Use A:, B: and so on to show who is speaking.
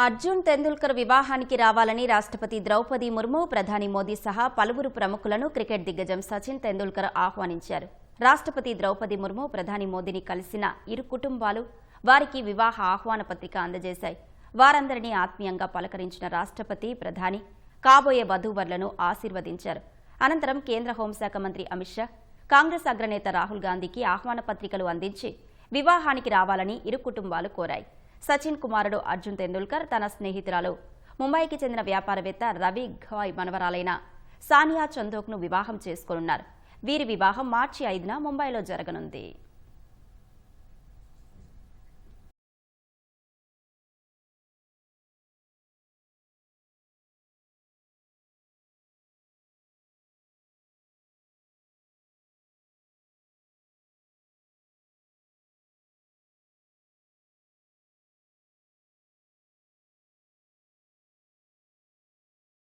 A: అర్జున్ తెందుల్కర్ వివాహానికి రావాలని రాష్ట్రపతి ద్రౌపది ముర్ము, ప్రధాని మోదీ సహా పలువురు ప్రముఖులను క్రికెట్ దిగ్గజం సచిన్ తెందుల్కర్ ఆహ్వానించారు. రాష్ట్రపతి ద్రౌపది ముర్ము, ప్రధాని మోదీని కలిసిన ఇరు కుటుంబాలు వారికి వివాహ ఆహ్వాన పత్రిక అందజేశాయి. వారందరినీ ఆత్మీయంగా పలకరించిన రాష్ట్రపతి, ప్రధాని కాబోయే వధూవరులను ఆశీర్వదించారు. అనంతరం కేంద్ర హోంశాఖ మంత్రి అమిత్ షా, కాంగ్రెస్ అగ్రనేత రాహుల్ గాంధీకి ఆహ్వాన పత్రికలు అందించి వివాహానికి రావాలని ఇరు కుటుంబాలు కోరాయి. సచిన్ కుమారుడు అర్జున్ తెందుల్కర్ తన స్నేహితురాలు, ముంబైకి చెందిన వ్యాపారవేత్త రవి ఘాయ్ మనవరాలైన సానియా చందోక్ను వివాహం చేసుకోనున్నారు. వీరి వివాహం మార్చి 5న ముంబైలో జరగనుంది.